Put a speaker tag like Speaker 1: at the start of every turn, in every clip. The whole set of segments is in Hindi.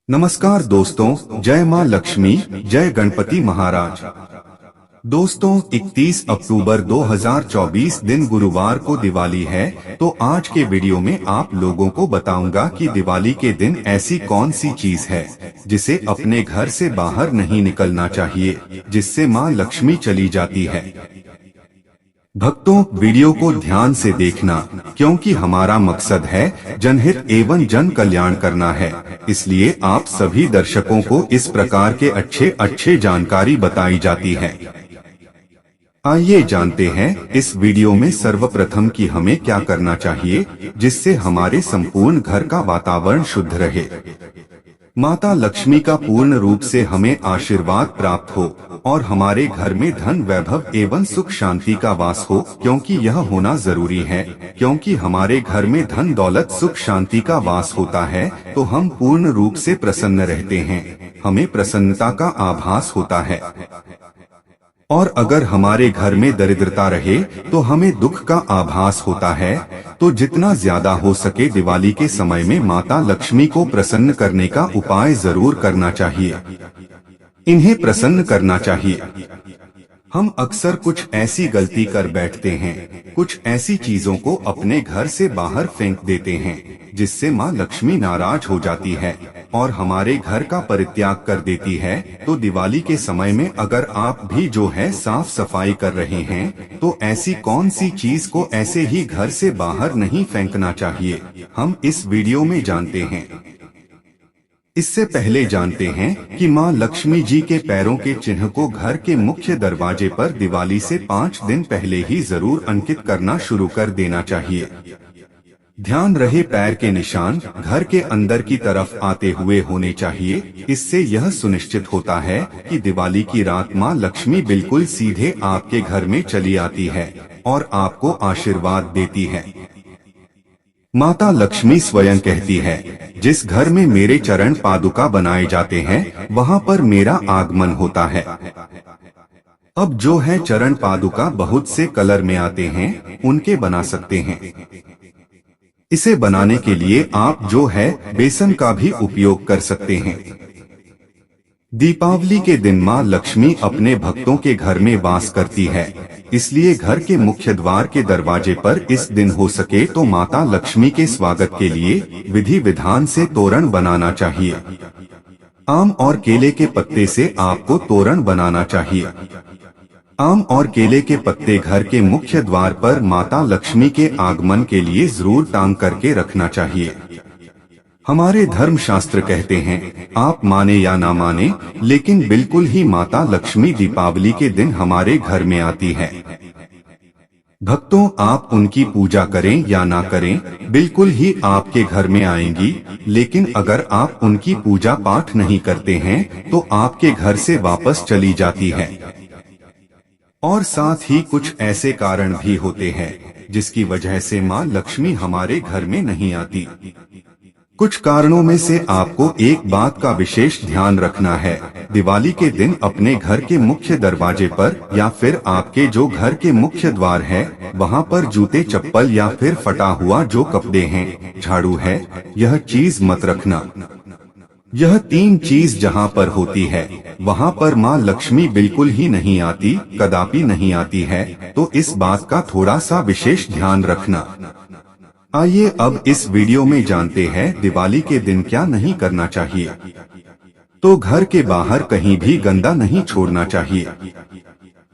Speaker 1: नमस्कार दोस्तों, जय मां लक्ष्मी, जय गणपति महाराज। दोस्तों 31 अक्टूबर 2024 दिन गुरुवार को दिवाली है। तो आज के वीडियो में आप लोगों को बताऊंगा कि दिवाली के दिन ऐसी कौन सी चीज है जिसे अपने घर से बाहर नहीं निकलना चाहिए, जिससे मां लक्ष्मी चली जाती है। भक्तों, वीडियो को ध्यान से देखना, क्योंकि हमारा मकसद है जनहित एवं जन कल्याण करना है। इसलिए आप सभी दर्शकों को इस प्रकार के अच्छे जानकारी बताई जाती है। आइए जानते हैं इस वीडियो में सर्वप्रथम कि हमें क्या करना चाहिए जिससे हमारे संपूर्ण घर का वातावरण शुद्ध रहे, माता लक्ष्मी का पूर्ण रूप से हमें आशीर्वाद प्राप्त हो और हमारे घर में धन वैभव एवं सुख शांति का वास हो, क्योंकि यह होना जरूरी है। क्योंकि हमारे घर में धन दौलत सुख शांति का वास होता है तो हम पूर्ण रूप से प्रसन्न रहते हैं, हमें प्रसन्नता का आभास होता है। और अगर हमारे घर में दरिद्रता रहे तो हमें दुख का आभास होता है। तो जितना ज्यादा हो सके दिवाली के समय में माता लक्ष्मी को प्रसन्न करने का उपाय जरूर करना चाहिए, इन्हें प्रसन्न करना चाहिए। हम अक्सर कुछ ऐसी गलती कर बैठते हैं, कुछ ऐसी चीजों को अपने घर से बाहर फेंक देते हैं जिससे माँ लक्ष्मी नाराज हो जाती है और हमारे घर का परित्याग कर देती है। तो दिवाली के समय में अगर आप भी जो है साफ सफाई कर रहे हैं तो ऐसी कौन सी चीज को ऐसे ही घर से बाहर नहीं फेंकना चाहिए, हम इस वीडियो में जानते हैं। इससे पहले जानते हैं कि मां लक्ष्मी जी के पैरों के चिन्ह को घर के मुख्य दरवाजे पर दिवाली से 5 दिन पहले ही जरूर अंकित करना शुरू कर देना चाहिए। ध्यान रहे, पैर के निशान घर के अंदर की तरफ आते हुए होने चाहिए। इससे यह सुनिश्चित होता है कि दिवाली की रात मां लक्ष्मी बिल्कुल सीधे आपके घर में चली आती है और आपको आशीर्वाद देती है। माता लक्ष्मी स्वयं कहती है, जिस घर में मेरे चरण पादुका बनाए जाते हैं वहां पर मेरा आगमन होता है। अब जो है चरण पादुका बहुत से कलर में आते हैं, उनके बना सकते हैं। इसे बनाने के लिए आप जो है बेसन का भी उपयोग कर सकते हैं। दीपावली के दिन मां लक्ष्मी अपने भक्तों के घर में वास करती है, इसलिए घर के मुख्य द्वार के दरवाजे पर इस दिन हो सके तो माता लक्ष्मी के स्वागत के लिए विधि विधान से तोरण बनाना चाहिए। आम और केले के पत्ते से आपको तोरण बनाना चाहिए। आम और केले के पत्ते घर के मुख्य द्वार पर माता लक्ष्मी के आगमन के लिए जरूर टांग करके रखना चाहिए। हमारे धर्म शास्त्र कहते हैं, आप माने या ना माने, लेकिन बिल्कुल ही माता लक्ष्मी दीपावली के दिन हमारे घर में आती है। भक्तों, आप उनकी पूजा करें या ना करें, बिल्कुल ही आपके घर में आएंगी। लेकिन अगर आप उनकी पूजा पाठ नहीं करते हैं तो आपके घर से वापस चली जाती है। और साथ ही कुछ ऐसे कारण भी होते हैं जिसकी वजह से मां लक्ष्मी हमारे घर में नहीं आती। कुछ कारणों में से आपको एक बात का विशेष ध्यान रखना है। दिवाली के दिन अपने घर के मुख्य दरवाजे पर या फिर आपके जो घर के मुख्य द्वार है वहां पर जूते चप्पल या फिर फटा हुआ जो कपड़े हैं, झाड़ू है, यह चीज मत रखना। यह 3 चीज जहां पर होती है वहां पर मां लक्ष्मी बिल्कुल ही नहीं आती, कदापि नहीं आती है। तो इस बात का थोड़ा सा विशेष ध्यान रखना। आइए अब इस वीडियो में जानते हैं दिवाली के दिन क्या नहीं करना चाहिए। तो घर के बाहर कहीं भी गंदा नहीं छोड़ना चाहिए।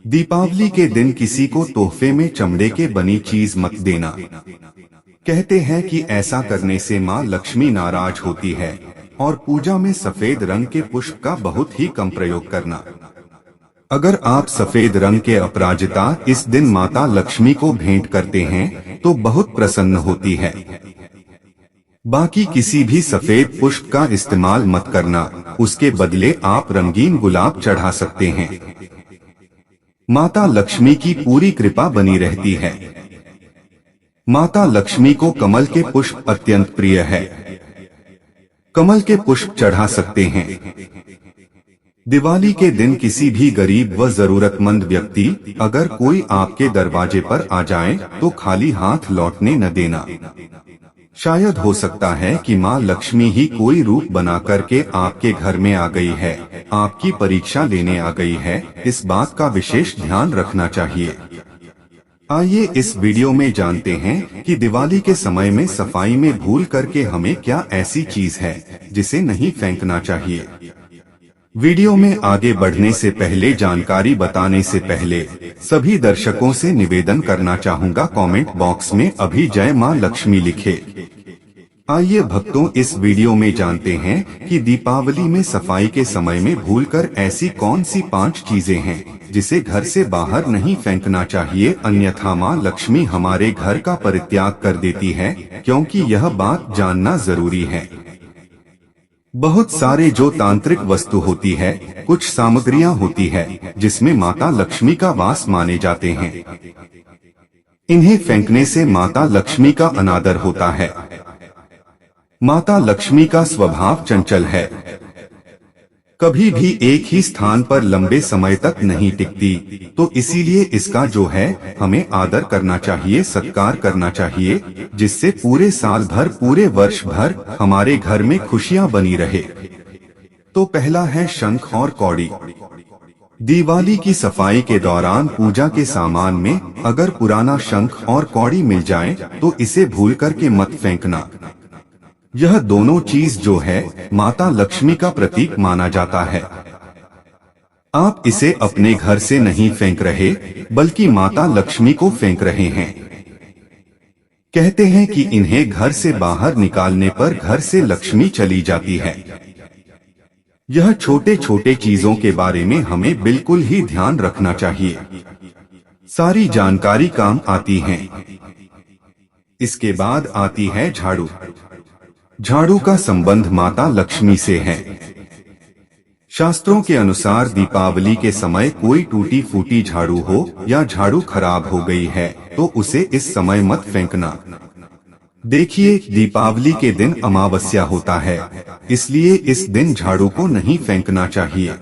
Speaker 1: दीपावली के दिन किसी को तोहफे में चमड़े के बनी चीज मत देना। कहते हैं कि ऐसा करने से मां लक्ष्मी नाराज होती है। और पूजा में सफेद रंग के पुष्प का बहुत ही कम प्रयोग करना। अगर आप सफेद रंग के अपराजिता इस दिन माता लक्ष्मी को भेंट करते हैं तो बहुत प्रसन्न होती है। बाकी किसी भी सफेद पुष्प का इस्तेमाल मत करना, उसके बदले आप रंगीन गुलाब चढ़ा सकते हैं। माता लक्ष्मी की पूरी कृपा बनी रहती है। माता लक्ष्मी को कमल के पुष्प अत्यंत प्रिय है। कमल के पुष्प चढ़ा सकते हैं। दिवाली के दिन किसी भी गरीब व जरूरतमंद व्यक्ति अगर कोई आपके दरवाजे पर आ जाए तो खाली हाथ लौटने न देना। शायद हो सकता है कि माँ लक्ष्मी ही कोई रूप बना करके आपके घर में आ गई है, आपकी परीक्षा लेने आ गई है। इस बात का विशेष ध्यान रखना चाहिए। आइए इस वीडियो में जानते हैं कि दिवाली के समय में सफाई में भूल करके हमें क्या ऐसी चीज है जिसे नहीं फेंकना चाहिए। वीडियो में आगे बढ़ने से पहले, जानकारी बताने से पहले सभी दर्शकों से निवेदन करना चाहूँगा, कमेंट बॉक्स में अभी जय माँ लक्ष्मी लिखे। आइए भक्तों, इस वीडियो में जानते हैं कि दीपावली में सफाई के समय में भूलकर ऐसी कौन सी 5 चीजें हैं जिसे घर से बाहर नहीं फेंकना चाहिए, अन्यथा माँ लक्ष्मी हमारे घर का परित्याग कर देती है, क्योंकि यह बात जानना जरूरी है। बहुत सारे जो तांत्रिक वस्तु होती है, कुछ सामग्रियां होती है जिसमें माता लक्ष्मी का वास माने जाते हैं। इन्हें फेंकने से माता लक्ष्मी का अनादर होता है। माता लक्ष्मी का स्वभाव चंचल है, कभी भी एक ही स्थान पर लंबे समय तक नहीं टिकती, तो इसीलिए इसका जो है हमें आदर करना चाहिए, सत्कार करना चाहिए, जिससे पूरे साल भर, पूरे वर्ष भर हमारे घर में खुशियां बनी रहे। तो पहला है शंख और कौड़ी। दिवाली की सफाई के दौरान पूजा के सामान में अगर पुराना शंख और कौड़ी मिल जाए तो इसे भूल करके मत फेंकना। यह दोनों चीज जो है माता लक्ष्मी का प्रतीक माना जाता है। आप इसे अपने घर से नहीं फेंक रहे, बल्कि माता लक्ष्मी को फेंक रहे हैं। कहते हैं कि इन्हें घर से बाहर निकालने पर घर से लक्ष्मी चली जाती है। यह छोटे छोटे चीजों के बारे में हमें बिल्कुल ही ध्यान रखना चाहिए। सारी जानकारी काम आती है। इसके बाद आती है झाड़ू। झाड़ू का संबंध माता लक्ष्मी से है। शास्त्रों के अनुसार दीपावली के समय कोई टूटी फूटी झाड़ू हो या झाड़ू खराब हो गई है तो उसे इस समय मत फेंकना। देखिए, दीपावली के दिन अमावस्या होता है, इसलिए इस दिन झाड़ू को नहीं फेंकना चाहिए।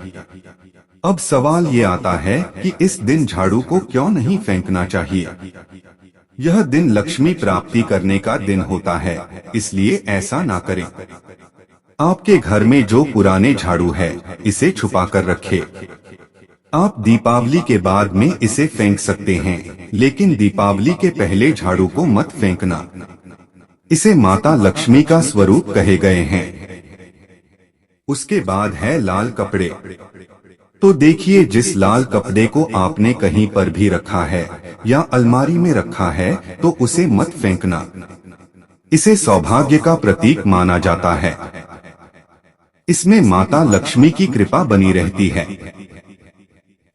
Speaker 1: अब सवाल ये आता है कि इस दिन झाड़ू को क्यों नहीं फेंकना चाहिए। यह दिन लक्ष्मी प्राप्ति करने का दिन होता है, इसलिए ऐसा ना करें। आपके घर में जो पुराने झाड़ू है, इसे छुपा कर रखें। आप दीपावली के बाद में इसे फेंक सकते हैं, लेकिन दीपावली के पहले झाड़ू को मत फेंकना। इसे माता लक्ष्मी का स्वरूप कहे गए हैं। उसके बाद है लाल कपड़े। तो देखिए, जिस लाल कपड़े को आपने कहीं पर भी रखा है या अलमारी में रखा है तो उसे मत फेंकना। इसे सौभाग्य का प्रतीक माना जाता है। इसमें माता लक्ष्मी की कृपा बनी रहती है।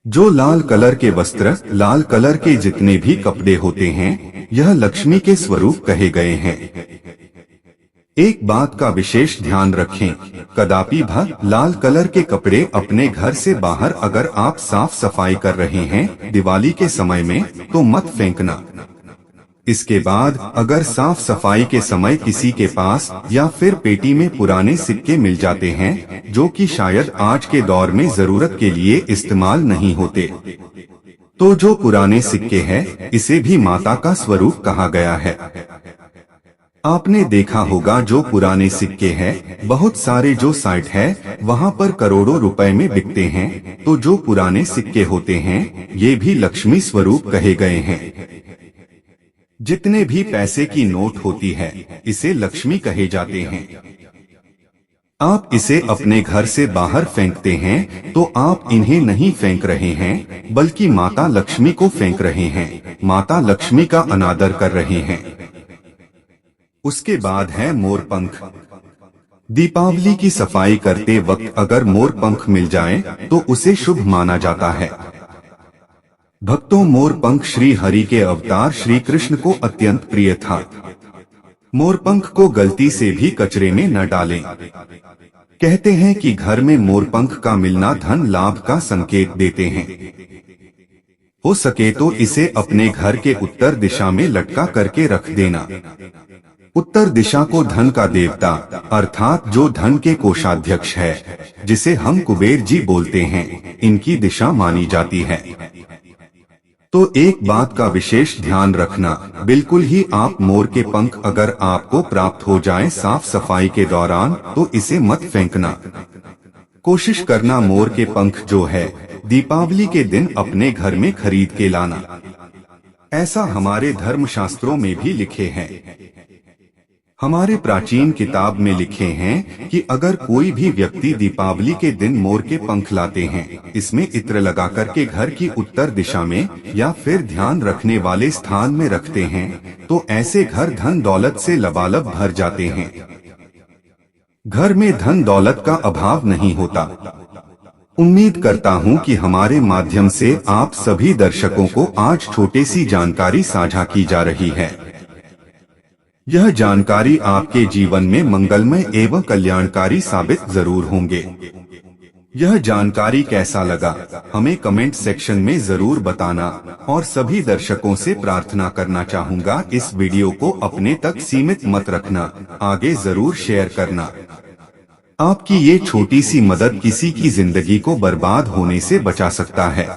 Speaker 1: जो लाल कलर के वस्त्र, लाल कलर के जितने भी कपड़े होते हैं, यह लक्ष्मी के स्वरूप कहे गए हैं। एक बात का विशेष ध्यान रखें, कदापि भी लाल कलर के कपड़े अपने घर से बाहर अगर आप साफ सफाई कर रहे हैं दिवाली के समय में तो मत फेंकना। इसके बाद अगर साफ सफाई के समय किसी के पास या फिर पेटी में पुराने सिक्के मिल जाते हैं जो कि शायद आज के दौर में जरूरत के लिए इस्तेमाल नहीं होते, तो जो पुराने सिक्के हैं इसे भी माता का स्वरूप कहा गया है। आपने देखा होगा जो पुराने सिक्के हैं, बहुत सारे जो साइट है वहाँ पर करोड़ों रुपए में बिकते हैं, तो जो पुराने सिक्के होते हैं ये भी लक्ष्मी स्वरूप कहे गए हैं। जितने भी पैसे की नोट होती है इसे लक्ष्मी कहे जाते हैं। आप इसे अपने घर से बाहर फेंकते हैं तो आप इन्हें नहीं फेंक रहे हैं, बल्कि माता लक्ष्मी को फेंक रहे हैं, माता लक्ष्मी का अनादर कर रहे हैं। उसके बाद है मोरपंख। दीपावली की सफाई करते वक्त अगर मोरपंख मिल जाए तो उसे शुभ माना जाता है। भक्तों, मोरपंख श्री हरि के अवतार श्री कृष्ण को अत्यंत प्रिय था। मोरपंख को गलती से भी कचरे में न डालें। कहते हैं कि घर में मोरपंख का मिलना धन लाभ का संकेत देते हैं। हो सके तो इसे अपने घर के उत्तर दिशा में लटका करके रख देना। उत्तर दिशा को धन का देवता अर्थात जो धन के कोषाध्यक्ष है, जिसे हम कुबेर जी बोलते हैं, इनकी दिशा मानी जाती है। तो एक बात का विशेष ध्यान रखना, बिल्कुल ही आप मोर के पंख अगर आपको प्राप्त हो जाए साफ सफाई के दौरान तो इसे मत फेंकना। कोशिश करना मोर के पंख जो है दीपावली के दिन अपने घर में खरीद के लाना। ऐसा हमारे धर्मशास्त्रों में भी लिखे हैं। हमारे प्राचीन किताब में लिखे हैं कि अगर कोई भी व्यक्ति दीपावली के दिन मोर के पंख लाते हैं, इसमें इत्र लगा करके घर की उत्तर दिशा में या फिर ध्यान रखने वाले स्थान में रखते हैं तो ऐसे घर धन दौलत से लबालब भर जाते हैं। घर में धन दौलत का अभाव नहीं होता। उम्मीद करता हूं कि हमारे माध्यम से आप सभी दर्शकों को आज छोटी सी जानकारी साझा की जा रही है। यह जानकारी आपके जीवन में मंगलमय एवं कल्याणकारी साबित जरूर होंगे। यह जानकारी कैसा लगा हमें कमेंट सेक्शन में जरूर बताना और सभी दर्शकों से प्रार्थना करना चाहूंगा इस वीडियो को अपने तक सीमित मत रखना, आगे जरूर शेयर करना। आपकी ये छोटी सी मदद किसी की जिंदगी को बर्बाद होने से बचा सकता है।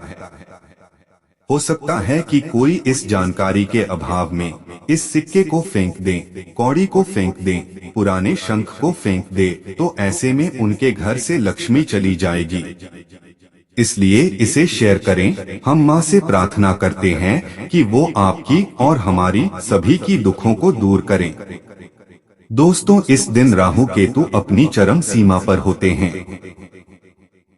Speaker 1: हो सकता है कि कोई इस जानकारी के अभाव में इस सिक्के को फेंक दे, कौड़ी को फेंक दे, पुराने शंख को फेंक दे, तो ऐसे में उनके घर से लक्ष्मी चली जाएगी। इसलिए इसे शेयर करें। हम माँ से प्रार्थना करते हैं कि वो आपकी और हमारी सभी की दुखों को दूर करें। दोस्तों, इस दिन राहु केतु अपनी चरम सीमा पर होते हैं।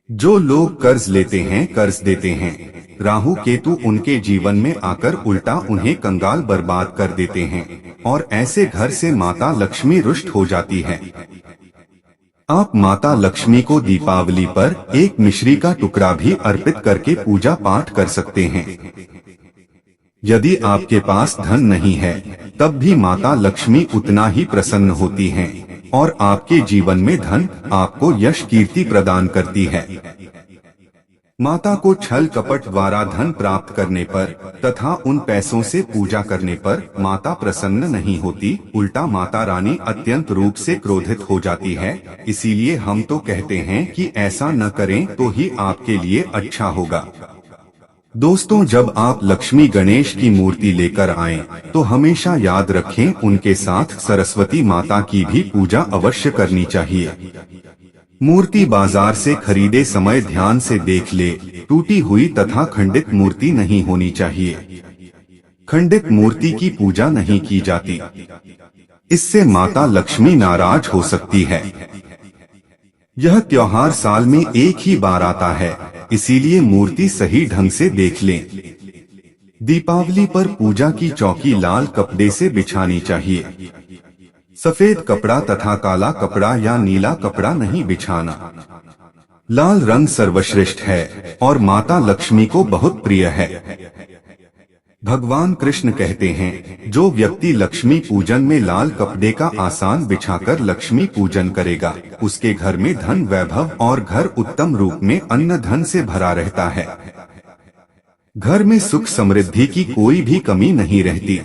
Speaker 1: जो लोग कर्ज लेते हैं, कर्ज देते हैं, राहु केतु उनके जीवन में आकर उल्टा उन्हें कंगाल बर्बाद कर देते हैं और ऐसे घर से माता लक्ष्मी रुष्ट हो जाती है। आप माता लक्ष्मी को दीपावली पर एक मिश्री का टुकड़ा भी अर्पित करके पूजा पाठ कर सकते हैं। यदि आपके पास धन नहीं है तब भी माता लक्ष्मी उतना ही प्रसन्न होती हैं और आपके जीवन में धन आपको यश कीर्ति प्रदान करती है। माता को छल कपट द्वारा धन प्राप्त करने पर तथा उन पैसों से पूजा करने पर माता प्रसन्न नहीं होती, उल्टा माता रानी अत्यंत रूप से क्रोधित हो जाती है। इसीलिए हम तो कहते हैं कि ऐसा न करें तो ही आपके लिए अच्छा होगा। दोस्तों, जब आप लक्ष्मी गणेश की मूर्ति लेकर आएं, तो हमेशा याद रखें उनके साथ सरस्वती माता की भी पूजा अवश्य करनी चाहिए। मूर्ति बाजार से खरीदे समय ध्यान से देख ले, टूटी हुई तथा खंडित मूर्ति नहीं होनी चाहिए। खंडित मूर्ति की पूजा नहीं की जाती, इससे माता लक्ष्मी नाराज हो सकती है। यह त्योहार साल में एक ही बार आता है, इसीलिए मूर्ति सही ढंग से देख लें। दीपावली पर पूजा की चौकी लाल कपड़े से बिछानी चाहिए। सफेद कपड़ा तथा काला कपड़ा या नीला कपड़ा नहीं बिछाना। लाल रंग सर्वश्रेष्ठ है और माता लक्ष्मी को बहुत प्रिय है। भगवान कृष्ण कहते हैं, जो व्यक्ति लक्ष्मी पूजन में लाल कपड़े का आसान बिछाकर लक्ष्मी पूजन करेगा, उसके घर में धन वैभव और घर उत्तम रूप में अन्न धन से भरा रहता है। घर में सुख समृद्धि की कोई भी कमी नहीं रहती।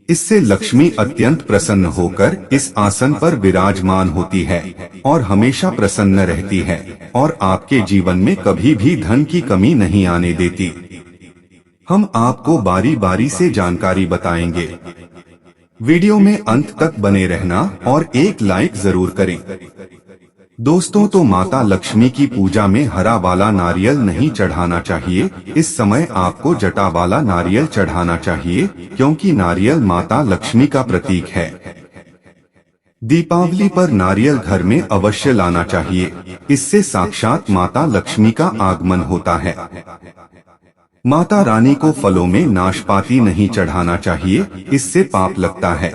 Speaker 1: इससे लक्ष्मी अत्यंत प्रसन्न होकर इस आसन पर विराजमान होती है और हमेशा प्रसन्न रहती है और आपके जीवन में कभी भी धन की कमी नहीं आने देती। हम आपको बारी बारी से जानकारी बताएंगे। वीडियो में अंत तक बने रहना और एक लाइक जरूर करें। दोस्तों, तो माता लक्ष्मी की पूजा में हरा वाला नारियल नहीं चढ़ाना चाहिए। इस समय आपको जटा वाला नारियल चढ़ाना चाहिए, क्योंकि नारियल माता लक्ष्मी का प्रतीक है। दीपावली पर नारियल घर में अवश्य लाना चाहिए, इससे साक्षात माता लक्ष्मी का आगमन होता है। माता रानी को फलों में नाशपाती नहीं चढ़ाना चाहिए, इससे पाप लगता है।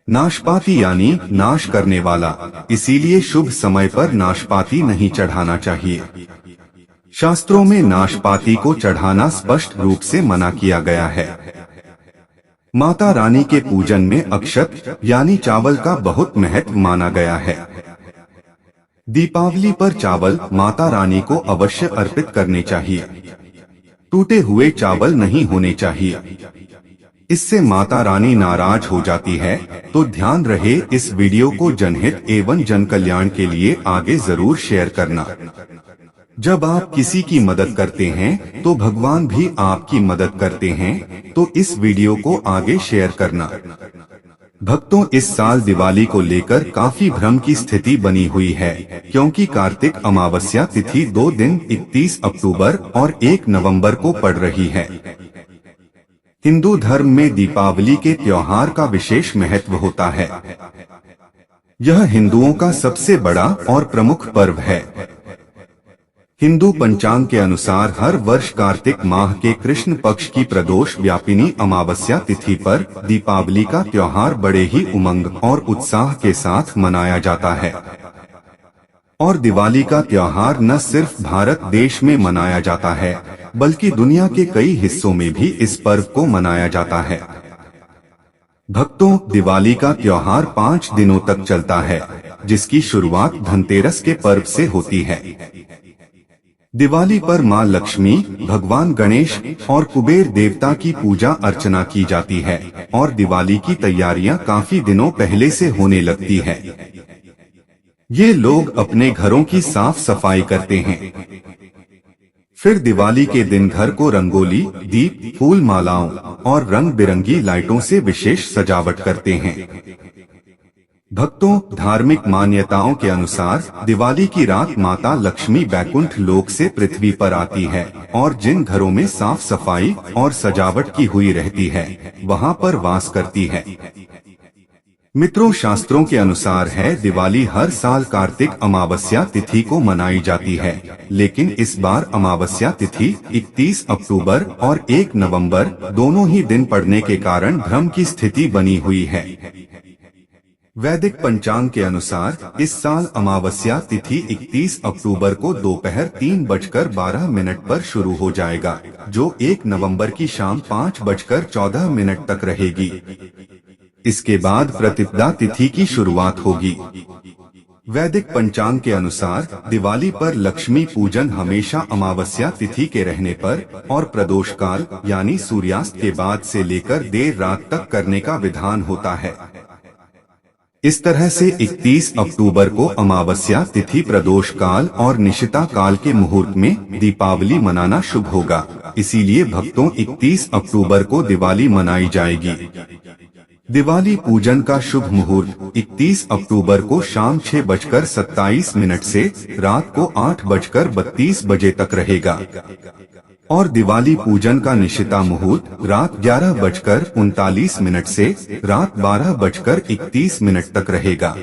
Speaker 1: नाशपाती यानी नाश करने वाला, इसीलिए शुभ समय पर नाशपाती नहीं चढ़ाना चाहिए। शास्त्रों में नाशपाती को चढ़ाना स्पष्ट रूप से मना किया गया है। माता रानी के पूजन में अक्षत यानी चावल का बहुत महत्व माना गया है। दीपावली पर चावल माता रानी को अवश्य अर्पित करने चाहिए। टूटे हुए चावल नहीं होने चाहिए, इससे माता रानी नाराज हो जाती है। तो ध्यान रहे, इस वीडियो को जनहित एवं जन कल्याण के लिए आगे जरूर शेयर करना। जब आप किसी की मदद करते हैं तो भगवान भी आपकी मदद करते हैं, तो इस वीडियो को आगे शेयर करना। भक्तों, इस साल दिवाली को लेकर काफी भ्रम की स्थिति बनी हुई है, क्योंकि कार्तिक अमावस्या तिथि 2 दिन 31 अक्टूबर और 1 नवंबर को पड़ रही है। हिंदू धर्म में दीपावली के त्योहार का विशेष महत्व होता है। यह हिंदुओं का सबसे बड़ा और प्रमुख पर्व है। हिंदू पंचांग के अनुसार हर वर्ष कार्तिक माह के कृष्ण पक्ष की प्रदोष व्यापिनी अमावस्या तिथि पर दीपावली का त्योहार बड़े ही उमंग और उत्साह के साथ मनाया जाता है। और दिवाली का त्योहार न सिर्फ भारत देश में मनाया जाता है, बल्कि दुनिया के कई हिस्सों में भी इस पर्व को मनाया जाता है। भक्तों, दिवाली का त्योहार 5 दिनों तक चलता है, जिसकी शुरुआत धनतेरस के पर्व से होती है। दिवाली पर मां लक्ष्मी, भगवान गणेश और कुबेर देवता की पूजा अर्चना की जाती है और दिवाली की तैयारियां काफी दिनों पहले से होने लगती है। ये लोग अपने घरों की साफ सफाई करते हैं। फिर दिवाली के दिन घर को रंगोली, दीप, फूल मालाओं और रंग बिरंगी लाइटों से विशेष सजावट करते हैं। भक्तों, धार्मिक मान्यताओं के अनुसार दिवाली की रात माता लक्ष्मी बैकुंठ लोक से पृथ्वी पर आती है और जिन घरों में साफ सफाई और सजावट की हुई रहती है, वहां पर वास करती है। मित्रों, शास्त्रों के अनुसार है दिवाली हर साल कार्तिक अमावस्या तिथि को मनाई जाती है, लेकिन इस बार अमावस्या तिथि 31 अक्टूबर और 1 नवंबर दोनों ही दिन पड़ने के कारण भ्रम की स्थिति बनी हुई है। वैदिक पंचांग के अनुसार इस साल अमावस्या तिथि 31 अक्टूबर को दोपहर 3:12 पर शुरू हो जाएगा, जो 1 नवंबर की शाम 5:14 तक रहेगी। इसके बाद प्रतिपदा तिथि की शुरुआत होगी। वैदिक पंचांग के अनुसार दिवाली पर लक्ष्मी पूजन हमेशा अमावस्या तिथि के रहने पर और प्रदोष काल यानी सूर्यास्त के बाद से लेकर देर रात तक करने का विधान होता है। इस तरह से 31 अक्टूबर को अमावस्या तिथि, प्रदोष काल और निशिता काल के मुहूर्त में दीपावली मनाना शुभ होगा। इसीलिए भक्तों, 31 अक्टूबर को दिवाली मनाई जाएगी। दिवाली पूजन का शुभ मुहूर्त 31 अक्टूबर को शाम 6:27 से रात को 8:32 बजे तक रहेगा और दिवाली पूजन का निशिता मुहूर्त रात 11:39 से रात 12:31 तक रहेगा।